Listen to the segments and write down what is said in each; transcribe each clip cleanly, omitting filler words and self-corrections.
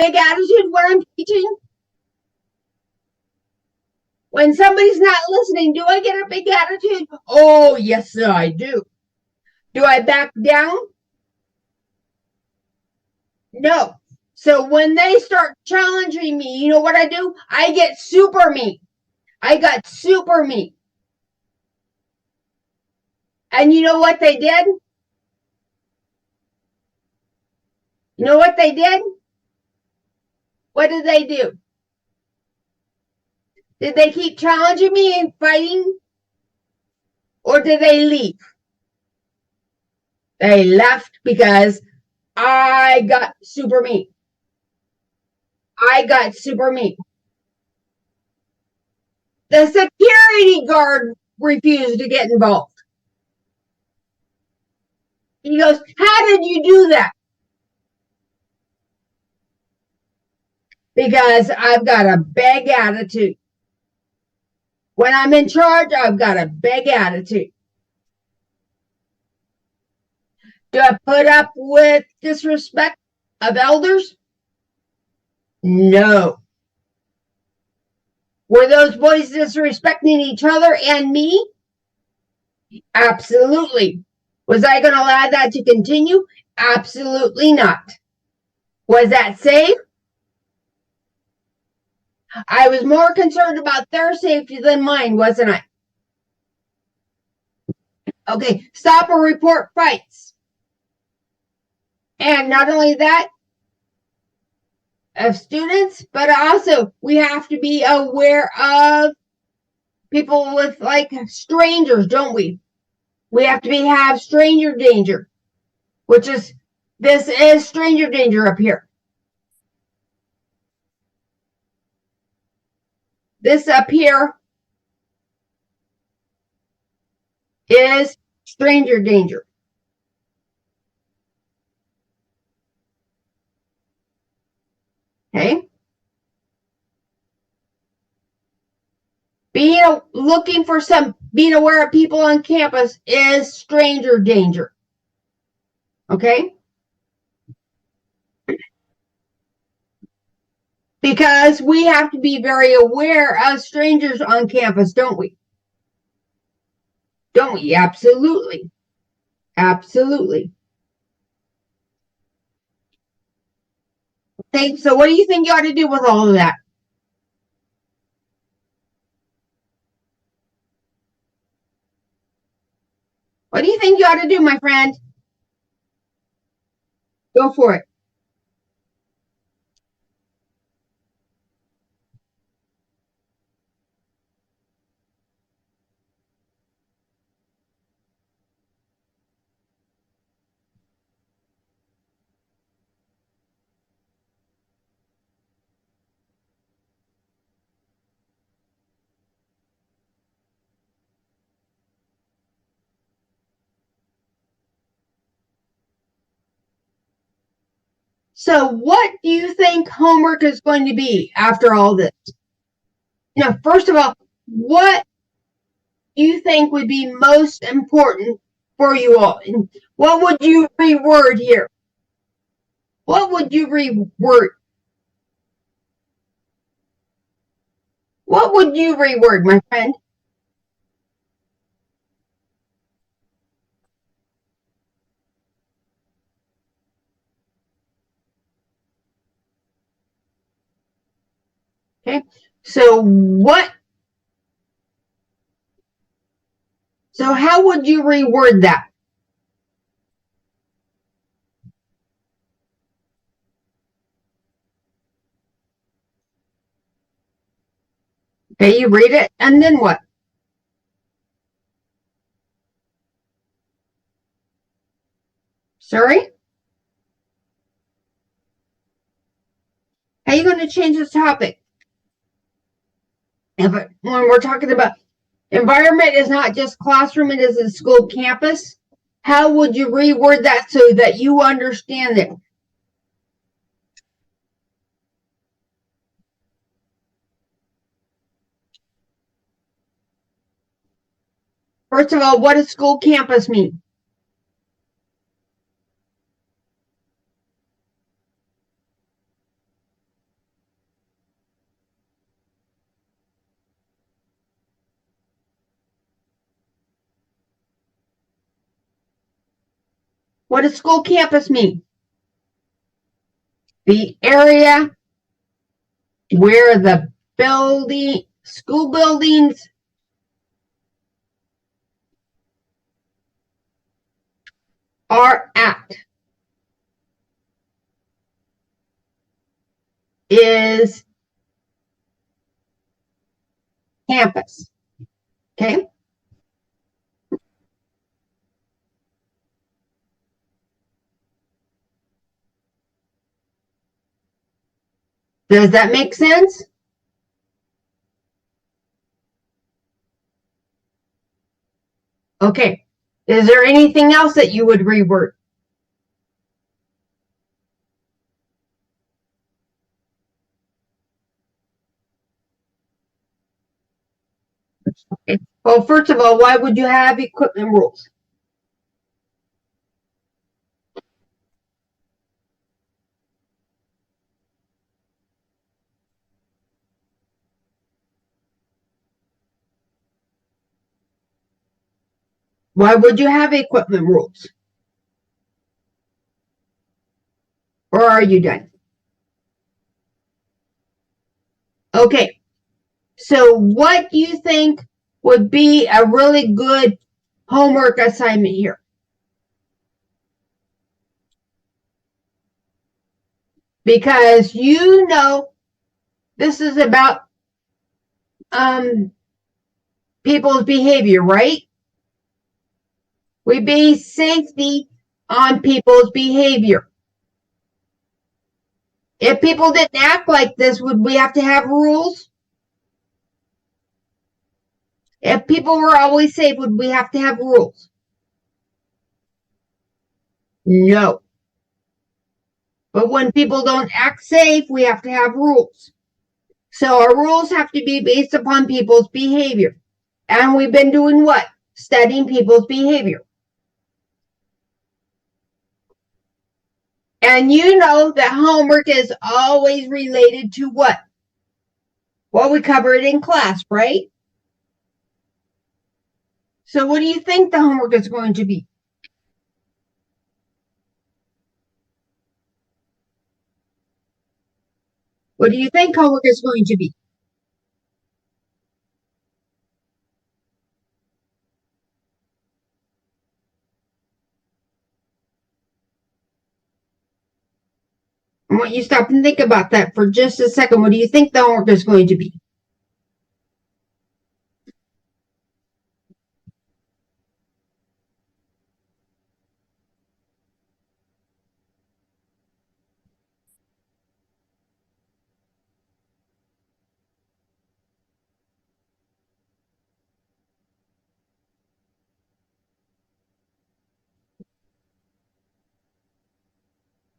big attitude when I'm teaching? When somebody's not listening, do I get a big attitude? Oh, yes, I do. Do I back down? No. So when they start challenging me, you know what I do? I get super mean. I got super mean. And you know what they did? You know what they did? What did they do? Did they keep challenging me and fighting? Or did they leave? They left because I got super mean. I got super mean. The security guard refused to get involved. He goes, how did you do that? Because I've got a big attitude. When I'm in charge, I've got a big attitude. Do I put up with disrespect of elders? No. Were those boys disrespecting each other and me? Absolutely. Was I going to allow that to continue? Absolutely not. Was that safe? I was more concerned about their safety than mine, wasn't I? Okay, stop or report fights. And not only that, of students, but also we have to be aware of people with like strangers, don't we? We have to have stranger danger, which is, this is stranger danger up here. This up here is stranger danger. Okay. Being aware of people on campus is stranger danger. Okay. Because we have to be very aware of strangers on campus, don't we? Don't we? Absolutely. Absolutely. Okay, so what do you think you ought to do with all of that? What do you think you ought to do, my friend? Go for it. So what do you think homework is going to be after all this? Now, first of all, what do you think would be most important for you all? And what would you reword here? What would you reword? What would you reword, my friend? Okay. So how would you reword that? Okay, you read it, and then what? Sorry? How are you going to change this topic? When we're talking about environment is not just classroom, it is a school campus. How would you reword that so that you understand it? First of all, what does school campus mean? What does school campus mean? The area where the school buildings are at is campus. Okay? Does that make sense? Okay. Is there anything else that you would reword? Okay. Well, first of all, why would you have equipment rules? Why would you have equipment rules? Or are you done? Okay. So what do you think would be a really good homework assignment here? Because you know this is about people's behavior, right? We base safety on people's behavior. If people didn't act like this, would we have to have rules? If people were always safe, would we have to have rules? No. But when people don't act safe, we have to have rules. So our rules have to be based upon people's behavior. And we've been doing what? Studying people's behavior. And you know that homework is always related to what? Well, we covered in class, right? So what do you think the homework is going to be? What do you think homework is going to be? I want you to stop and think about that for just a second. What do you think the homework is going to be?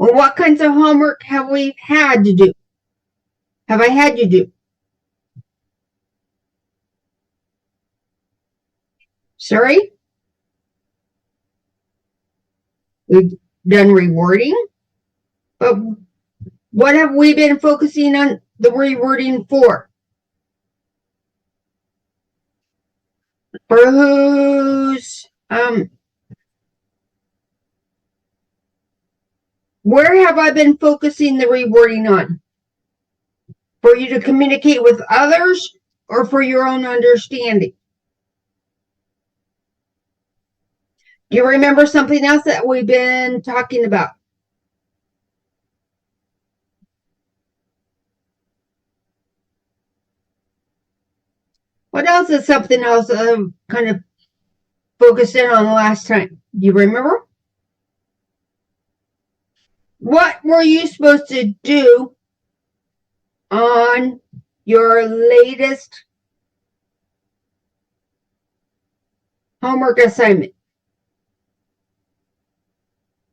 Well, what kinds of homework have we had to do? Have I had you do? Sorry? We've done rewarding. But what have we been focusing on the rewarding for? For whose, where have I been focusing the rewarding on? For you to communicate with others or for your own understanding? Do you remember something else that we've been talking about? What else is something else kind of focused in on the last time? Do you remember? What were you supposed to do on your latest homework assignment?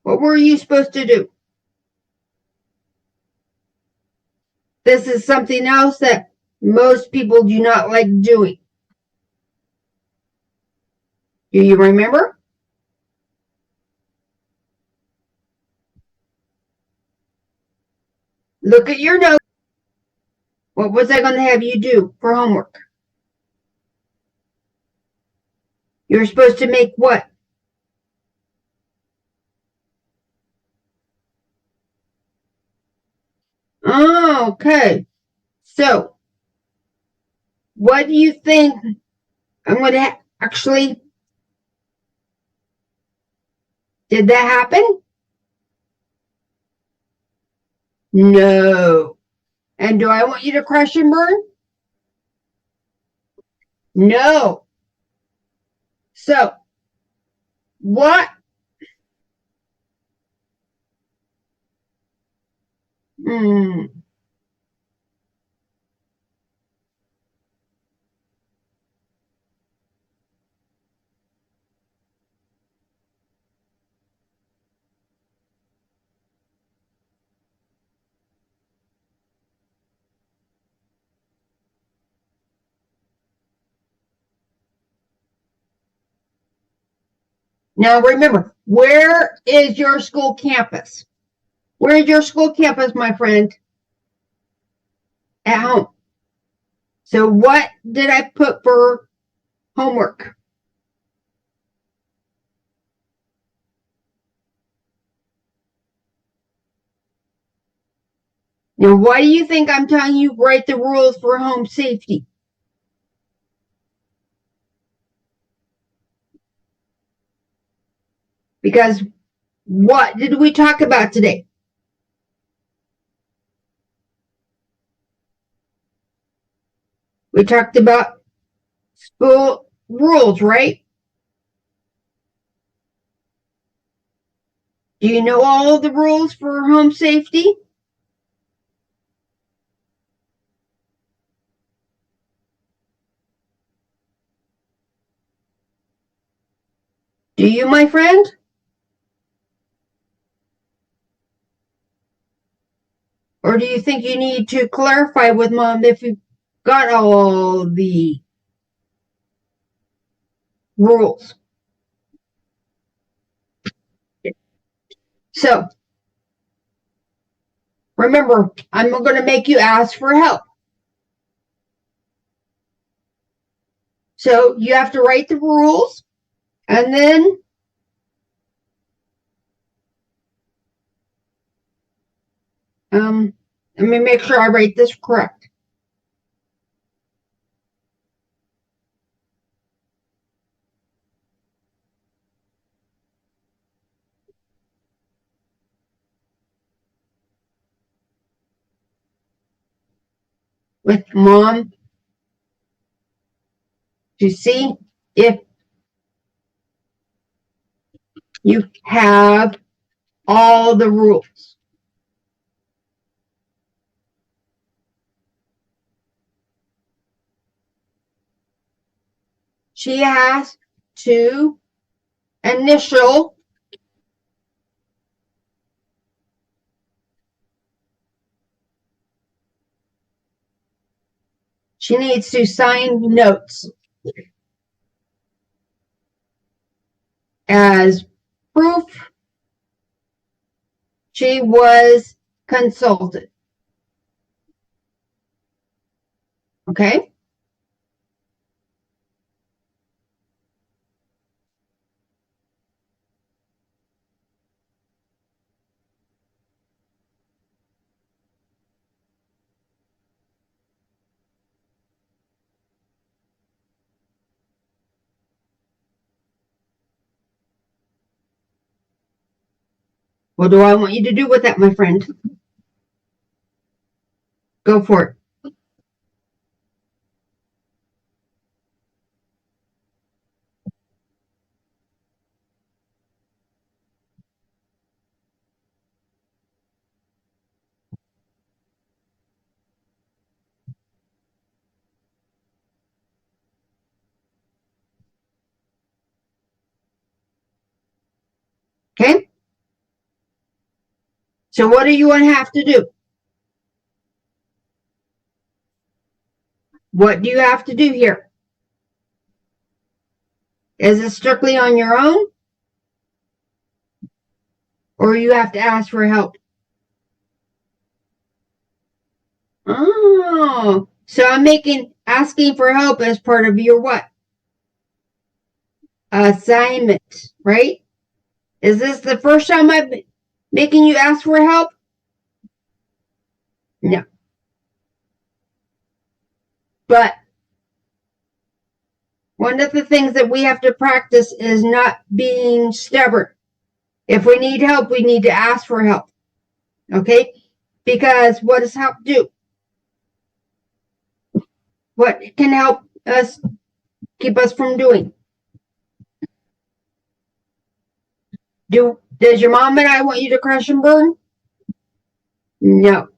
What were you supposed to do? This is something else that most people do not like doing. Do you remember? Look at your notes. What was I going to have you do for homework? You're supposed to make what? Okay. So, what do you think? I'm going to actually, did that happen? No. And do I want you to crash and burn? No. So, what? Hmm. Now remember, where is your school campus? Where is your school campus, my friend? At home. So what did I put for homework? Now, why do you think I'm telling you write the rules for home safety? Because what did we talk about today? We talked about school rules, right? Do you know all of the rules for home safety? Do you, my friend? Or do you think you need to clarify with mom if you got all the rules? So remember, I'm going to make you ask for help. So you have to write the rules and then let me make sure I write this correct. With mom to see if you have all the rules. She has to initial she needs to sign notes as proof she was consulted. Okay? What do I want you to do with that, my friend? Go for it. Okay? So what do you want to have to do? What do you have to do here? Is it strictly on your own? Or you have to ask for help? Oh, so I'm making asking for help as part of your what? Assignment, right? Is this the first time I'm making you ask for help? No. But one of the things that we have to practice is not being stubborn. If we need help, we need to ask for help. Okay? Because what does help do? What can help us keep us from doing? Does your mom and I want you to crash and burn? No.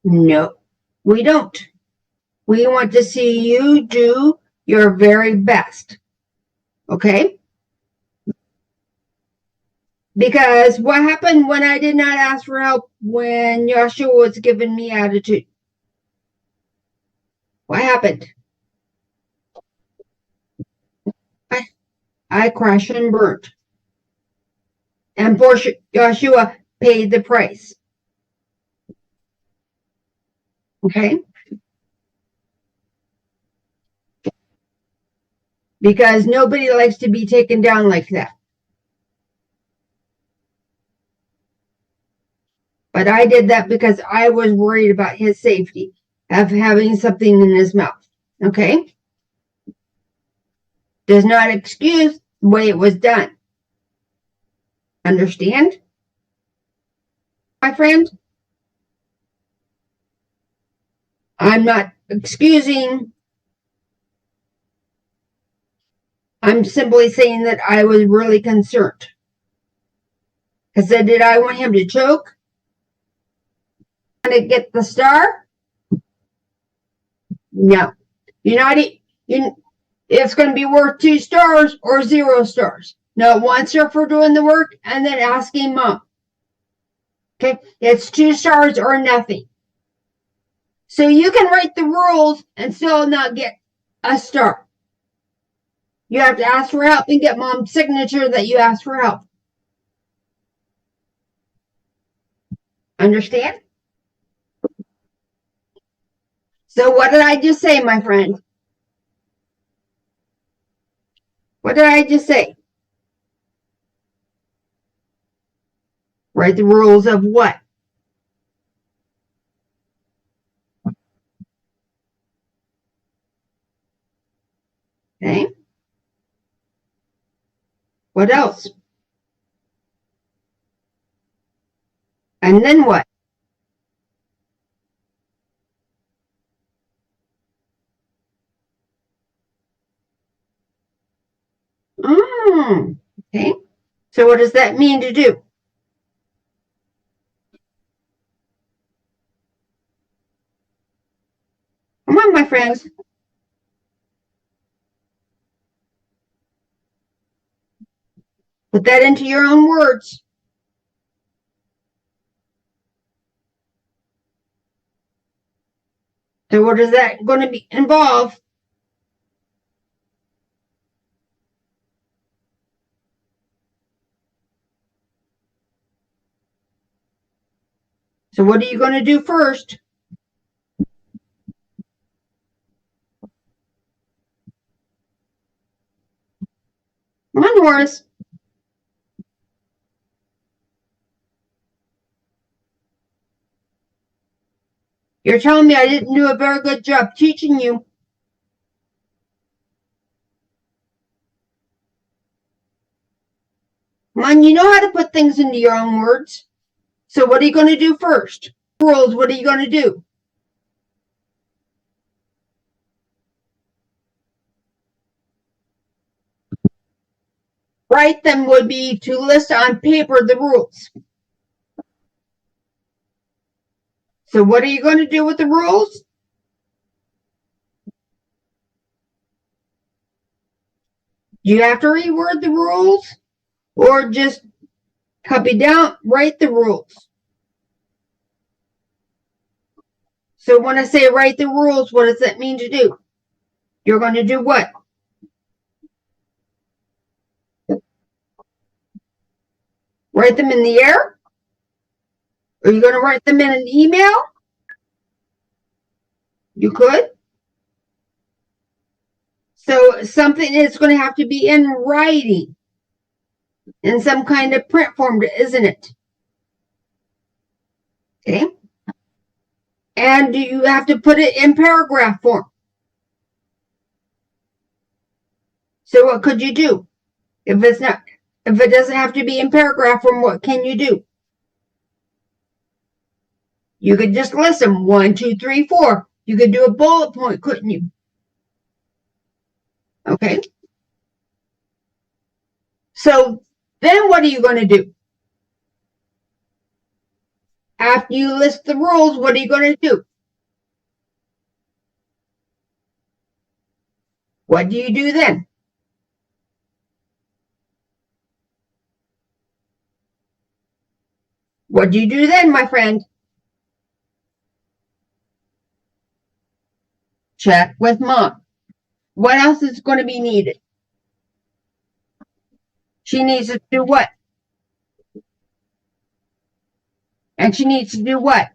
No, we don't. We want to see you do your very best. Okay? Because what happened when I did not ask for help when Joshua was giving me attitude? What happened? I crashed and burned. And poor Joshua paid the price. Okay? Because nobody likes to be taken down like that. But I did that because I was worried about his safety of having something in his mouth. Okay? Does not excuse the way it was done. Understand? My friend? I'm not excusing. I'm simply saying that I was really concerned. I said, did I want him to choke? To get the star? No. It's going to be worth 2 stars or 0 stars. No, 1 star for doing the work and then asking mom. Okay, it's 2 stars or nothing. So you can write the rules and still not get a star. You have to ask for help and get mom's signature that you asked for help. Understand? So what did I just say, my friend? What did I just say? Write the rules of what? Okay. What else? And then what? Okay. So what does that mean to do? Come on, my friends. Put that into your own words. So what is that going to involve? So what are you going to do first? Come on, Horace. You're telling me I didn't do a very good job teaching you. Come on, you know how to put things into your own words. So what are you going to do first? Rules, what are you going to do? Write them would be to list on paper the rules. So what are you going to do with the rules? Do you have to reword the rules? Or just copy down, write the rules? So when I say write the rules, what does that mean to do? You're going to do what? Write them in the air? Are you going to write them in an email? You could. So something is going to have to be in writing. In some kind of print form, isn't it? Okay. And you have to put it in paragraph form. So what could you do? If it doesn't have to be in paragraph form, what can you do? You could just list them 1, 2, 3, 4. You could do a bullet point, couldn't you? Okay. So then what are you going to do? After you list the rules, what are you going to do? What do you do then? What do you do then, my friend? Check with mom. What else is going to be needed? She needs to do what? And she needs to do what?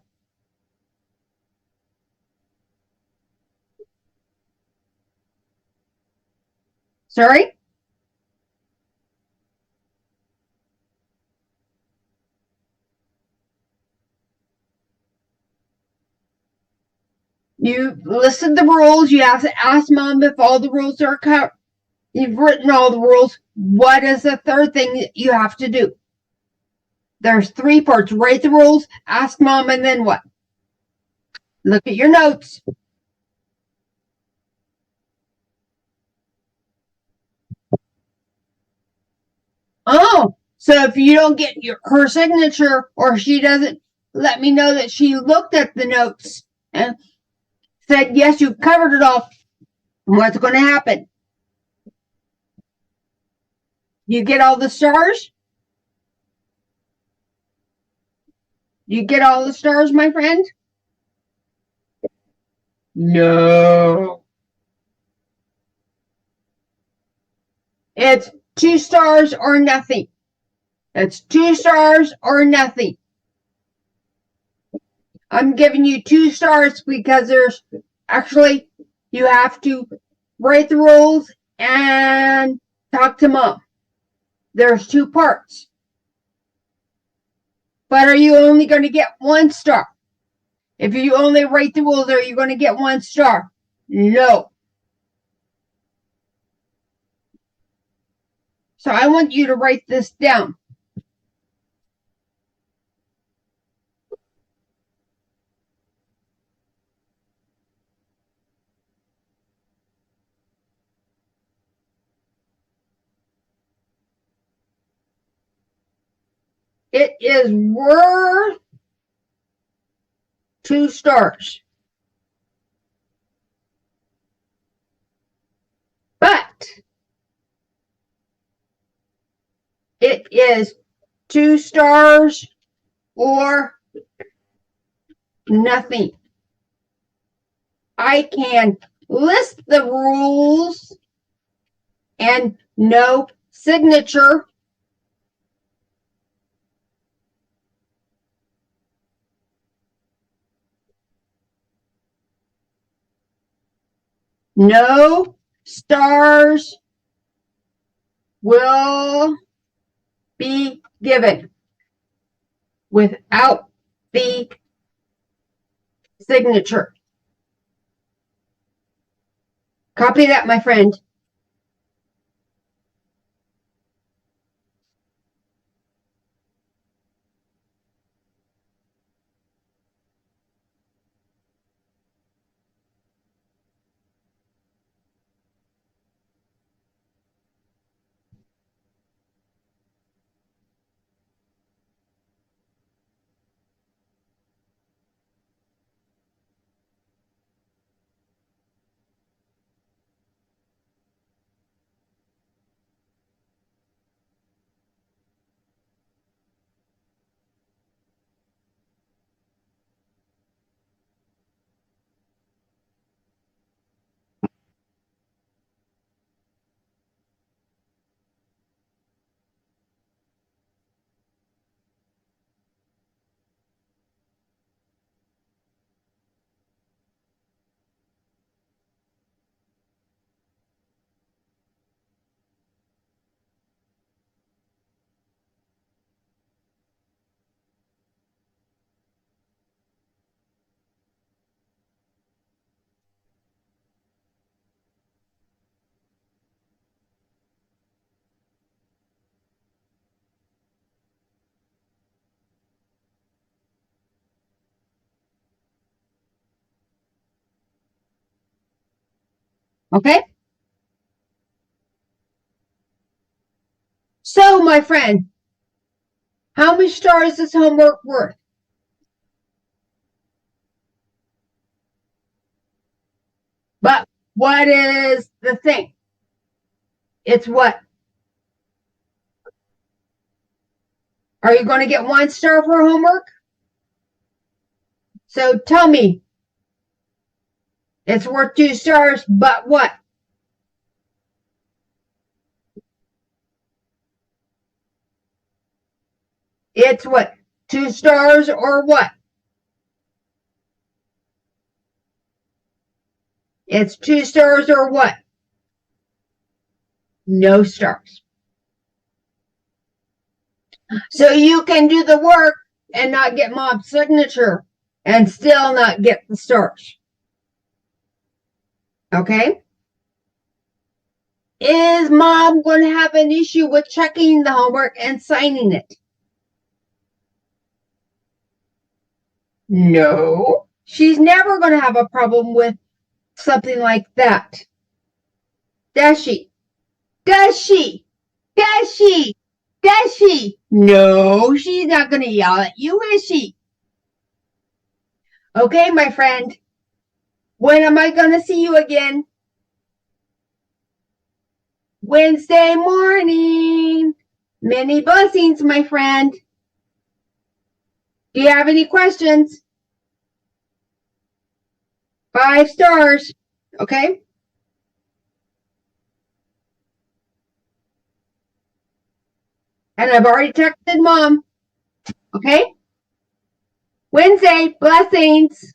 Sorry? You listed the rules. You have to ask mom if all the rules are covered. You've written all the rules. What is the third thing that you have to do? There's 3 parts. Write the rules, ask mom, and then what? Look at your notes. Oh, so if you don't get her signature or she doesn't let me know that she looked at the notes and said, yes, you covered it all, what's going to happen? You get all the stars? You get all the stars, my friend? No. It's 2 stars or nothing. It's 2 stars or nothing. I'm giving you 2 stars because there's actually, you have to write the rules and talk to mom. There's 2 parts. But are you only going to get 1 star? If you only write the rules, are you going to get 1 star? No. So I want you to write this down. It is worth 2 stars. But it is 2 stars or nothing. I can list the rules and no signature. No stars will be given without the signature. Copy that, my friend. Okay? So, my friend, how many stars is homework worth? But what is the thing? It's what? Are you going to get 1 star for homework? So tell me, it's worth 2 stars, but what? It's what? 2 stars or what? It's 2 stars or what? No stars. So you can do the work and not get mom's signature and still not get the stars. Okay? Is mom going to have an issue with checking the homework and signing it? No. She's never going to have a problem with something like that. Does she? Does she? Does she? Does she? No, she's not going to yell at you, is she? Okay, my friend. When am I going to see you again? Wednesday morning. Many blessings, my friend. Do you have any questions? 5 stars. Okay? And I've already texted mom. Okay? Wednesday, blessings.